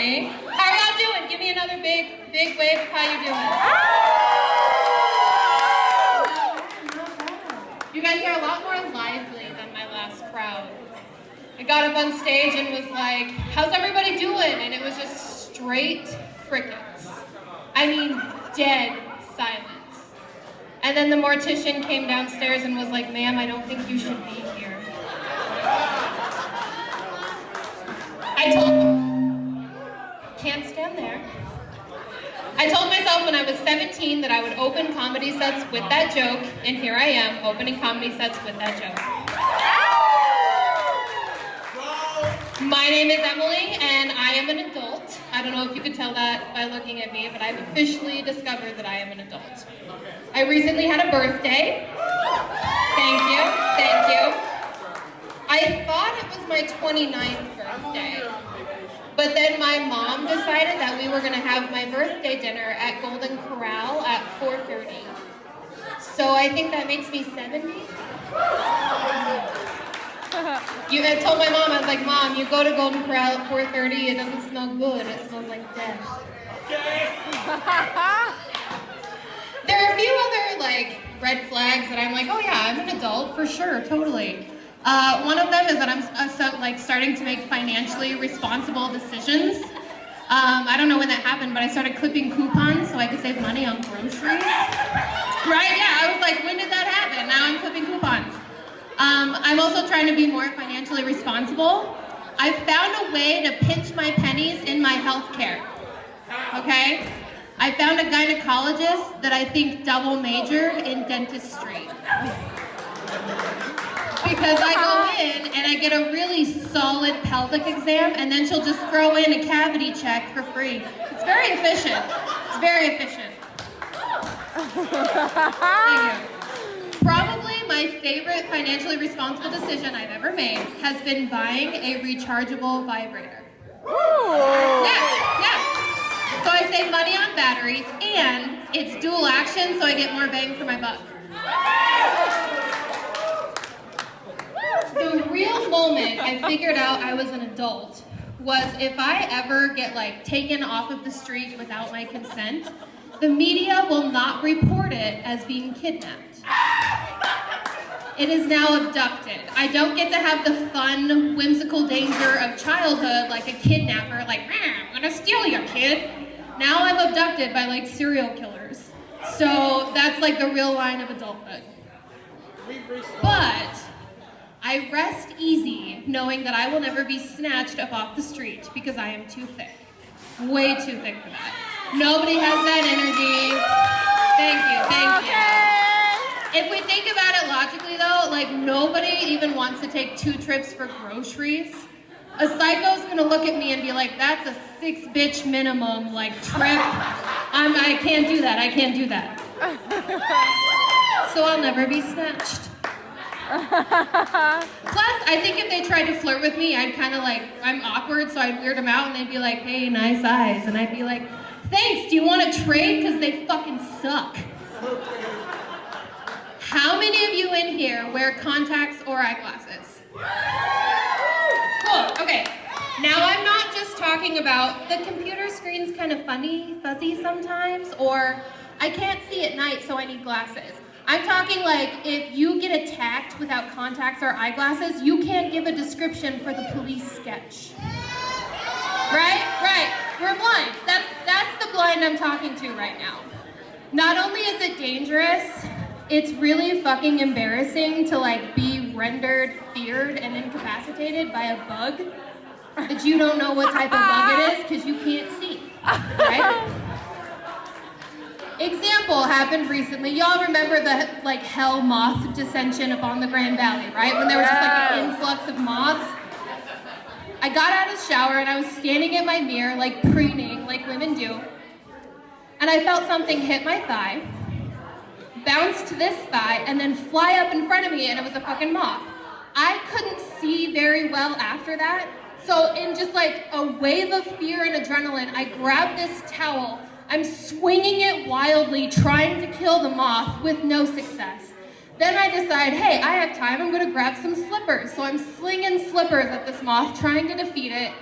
me. How are y'all doing? Give me another big wave of how you doing. You guys are a lot more lively than my last crowd. I got up on stage and was like, how's everybody doing? And it was just straight crickets. I mean, dead silence. And then the mortician came downstairs and was like, ma'am, I don't think you should be here. I told, can't stand there. I told myself when I was 17 that I would open comedy sets with that joke, and here I am, opening comedy sets with that joke. My name is Emily, and I am an adult. I don't know if you could tell that by looking at me, but I've officially discovered that I am an adult. I recently had a birthday. Thank you, thank you. I thought it was my 29th birthday, but then my mom decided that we were gonna have my birthday dinner at Golden Corral at 4:30. So I think that makes me 70. I told my mom, I was like, Mom, you go to Golden Corral at 4:30, it doesn't smell good, it smells like death. There are a few other red flags that I'm like, oh yeah, I'm an adult for sure, totally. One of them is that I'm starting to make financially responsible decisions. I don't know when that happened, but I started clipping coupons so I could save money on groceries. Right? Yeah, I was like, when did that happen? Now I'm clipping coupons. I'm also trying to be more financially responsible. I found a way to pinch my pennies in my health care. Okay? I found a gynecologist that I think double majored in dentistry. Because I go in and I get a really solid pelvic exam, and then she'll just throw in a cavity check for free. It's very efficient. It's very efficient. Thank you. Probably my favorite financially responsible decision I've ever made has been buying a rechargeable vibrator. Yeah. So I save money on batteries, and it's dual action, so I get more bang for my buck. The real moment I figured out I was an adult was if I ever get taken off of the street without my consent, the media will not report it as being kidnapped. It is now abducted. I don't get to have the fun, whimsical danger of childhood like a kidnapper, I'm gonna steal your kid. Now I'm abducted by serial killers. So that's the real line of adulthood. But I rest easy knowing that I will never be snatched up off the street because I am too thick. Way too thick for that. Nobody has that energy. Thank you. If we think about it logically though, nobody even wants to take 2 trips for groceries. A psycho's gonna look at me and be like, that's a 6 bitch minimum trip. I can't do that. So I'll never be snatched. Plus, I think if they tried to flirt with me, I'd I'm awkward, so I'd weird them out, and they'd be like, hey, nice eyes. And I'd be like, thanks, do you want to trade? Because they fucking suck. How many of you in here wear contacts or eyeglasses? Cool, okay. Now I'm not just talking about the computer screen's kind of funny, fuzzy sometimes, or I can't see at night, so I need glasses. I'm talking if you get attacked without contacts or eyeglasses, you can't give a description for the police sketch. Right. We're blind. That's the blind I'm talking to right now. Not only is it dangerous, it's really fucking embarrassing to be rendered, feared, and incapacitated by a bug that you don't know what type of bug it is because you can't see, right? Example happened recently. Y'all remember the hell moth dissension up on the Grand Valley, right? When there was just an influx of moths. I got out of the shower and I was standing at my mirror preening like women do. And I felt something hit my thigh, bounce to this thigh, and then fly up in front of me, and it was a fucking moth. I couldn't see very well after that. So in just a wave of fear and adrenaline, I grabbed this towel. I'm swinging it wildly, trying to kill the moth with no success. Then I decide, hey, I have time, I'm gonna grab some slippers. So I'm slinging slippers at this moth, trying to defeat it.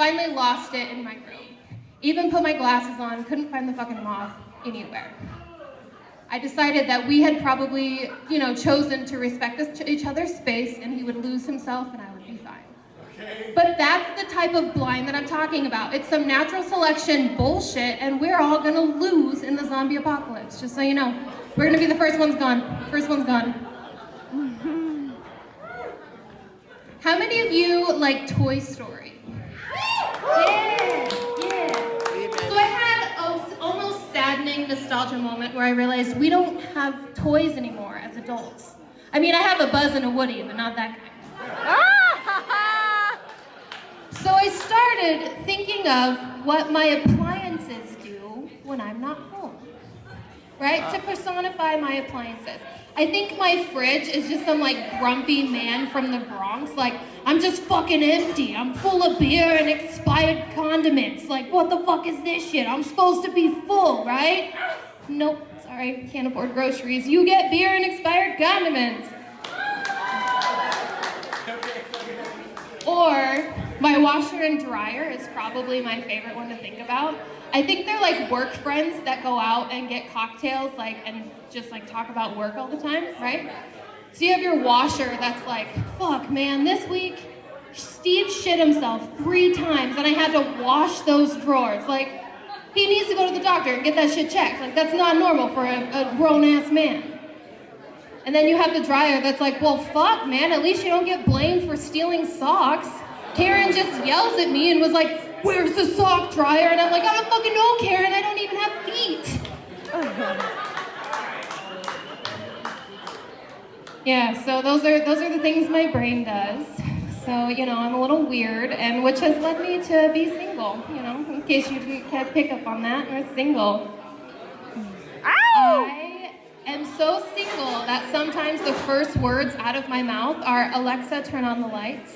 Finally lost it in my room. Even put my glasses on, couldn't find the fucking moth anywhere. I decided that we had probably, chosen to respect each other's space, and he would lose himself and I would be fine. Okay. But that's the type of blind that I'm talking about. It's some natural selection bullshit, and we're all gonna lose in the zombie apocalypse, just so you know. We're gonna be the first ones gone. First one's gone. How many of you like Toy Story? Yeah. So I had an almost saddening nostalgia moment where I realized we don't have toys anymore as adults. I mean, I have a Buzz and a Woody, but not that kind. So I started thinking of what my appliances do when I'm not home, right? To personify my appliances. I think my fridge is just some grumpy man from the Bronx. I'm just fucking empty. I'm full of beer and expired condiments. What the fuck is this shit? I'm supposed to be full, right? Nope, sorry, can't afford groceries. You get beer and expired condiments. Or my washer and dryer is probably my favorite one to think about. I think they're work friends that go out and get cocktails and just talk about work all the time, right? So you have your washer that's fuck man, this week Steve shit himself 3 times and I had to wash those drawers. He needs to go to the doctor and get that shit checked. That's not normal for a grown-ass man. And then you have the dryer that's well, fuck man, at least you don't get blamed for stealing socks. Karen just yells at me and was where's the sock dryer? And I'm I don't fucking know, Karen, I don't even have feet. Yeah, so those are the things my brain does. So, I'm a little weird, and which has led me to be single, in case you didn't pick up on that, we're single. Ow! I am so single that sometimes the first words out of my mouth are, Alexa, turn on the lights.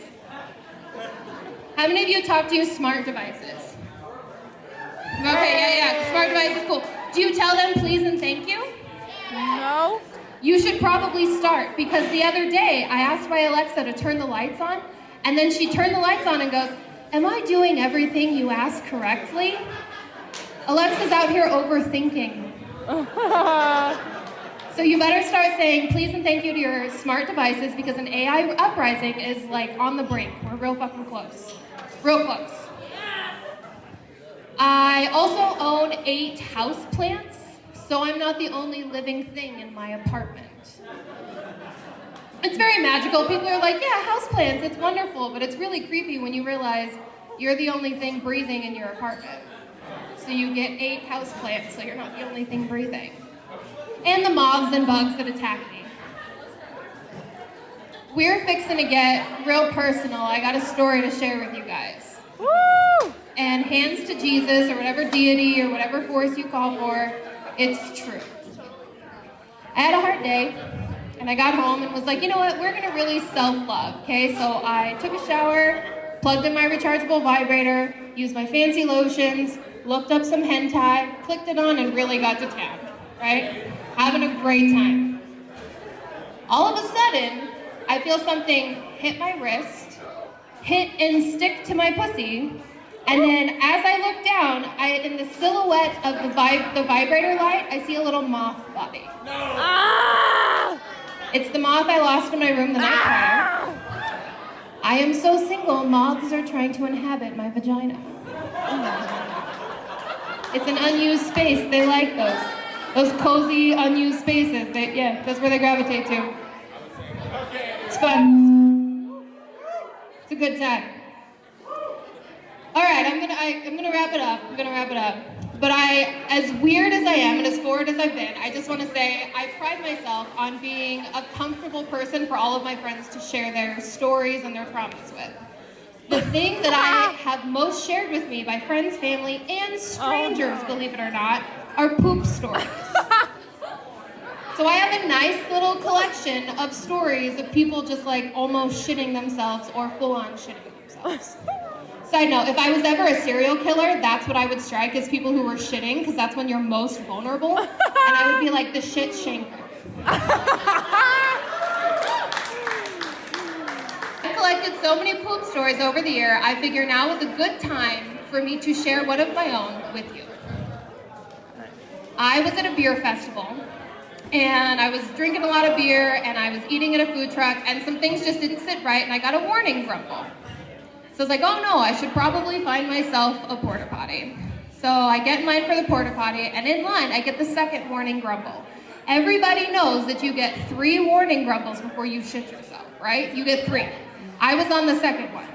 How many of you talk to your smart devices? Okay, yeah, smart devices, cool. Do you tell them please and thank you? No. You should probably start, because the other day I asked my Alexa to turn the lights on, and then she turned the lights on and goes, am I doing everything you asked correctly? Alexa's out here overthinking. So you better start saying please and thank you to your smart devices, because an AI uprising is on the brink. We're real fucking close. Real close. I also own 8 houseplants, so I'm not the only living thing in my apartment. It's very magical. People are yeah, houseplants, it's wonderful, but it's really creepy when you realize you're the only thing breathing in your apartment. So you get 8 houseplants, so you're not the only thing breathing. And the moths and bugs that attack me. We're fixing to get real personal. I got a story to share with you guys. Woo! And hands to Jesus, or whatever deity, or whatever force you call for, it's true. I had a hard day, and I got home and was you know what, we're gonna really self-love, okay? So I took a shower, plugged in my rechargeable vibrator, used my fancy lotions, looked up some hentai, clicked it on, and really got to town, right? Having a great time. All of a sudden, I feel something hit my wrist, hit and stick to my pussy, and then as I look down, in the silhouette of the vibrator light, I see a little moth body. No. Ah! It's the moth I lost in my room the night prior. I am so single, moths are trying to inhabit my vagina. It's an unused space, they like those. Those cozy, unused spaces, that's where they gravitate to. It's fun. It's a good time. All right, I'm gonna wrap it up. But as weird as I am and as forward as I've been, I just want to say I pride myself on being a comfortable person for all of my friends to share their stories and their traumas with. The thing that I have most shared with me by friends, family, and strangers, believe it or not, are poop stories. So I have a nice little collection of stories of people just almost shitting themselves or full-on shitting themselves. Side note, if I was ever a serial killer, that's what I would strike, is people who were shitting, because that's when you're most vulnerable, and I would be the shit shanker. collected so many poop stories over the year, I figure now is a good time for me to share one of my own with you. I was at a beer festival, and I was drinking a lot of beer, and I was eating at a food truck, and some things just didn't sit right, and I got a warning grumble. So I was like, oh no, I should probably find myself a porta potty. So I get in line for the porta potty, and in line, I get the second warning grumble. Everybody knows that you get 3 warning grumbles before you shit yourself, right? You get 3. I was on the second one.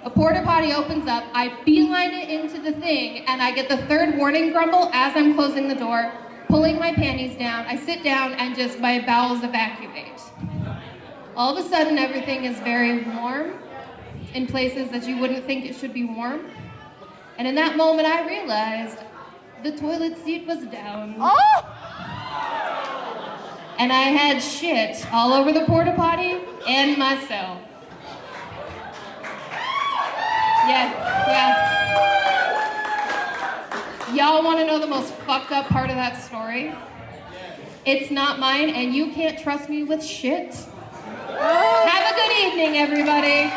A porta potty opens up, I beeline it into the thing, and I get the 3rd warning grumble as I'm closing the door, pulling my panties down. I sit down and just my bowels evacuate. All of a sudden, everything is very warm in places that you wouldn't think it should be warm. And in that moment, I realized the toilet seat was down. Oh! And I had shit all over the porta potty and myself. Yeah. Y'all want to know the most fucked up part of that story? It's not mine, and you can't trust me with shit. Have a good evening, everybody.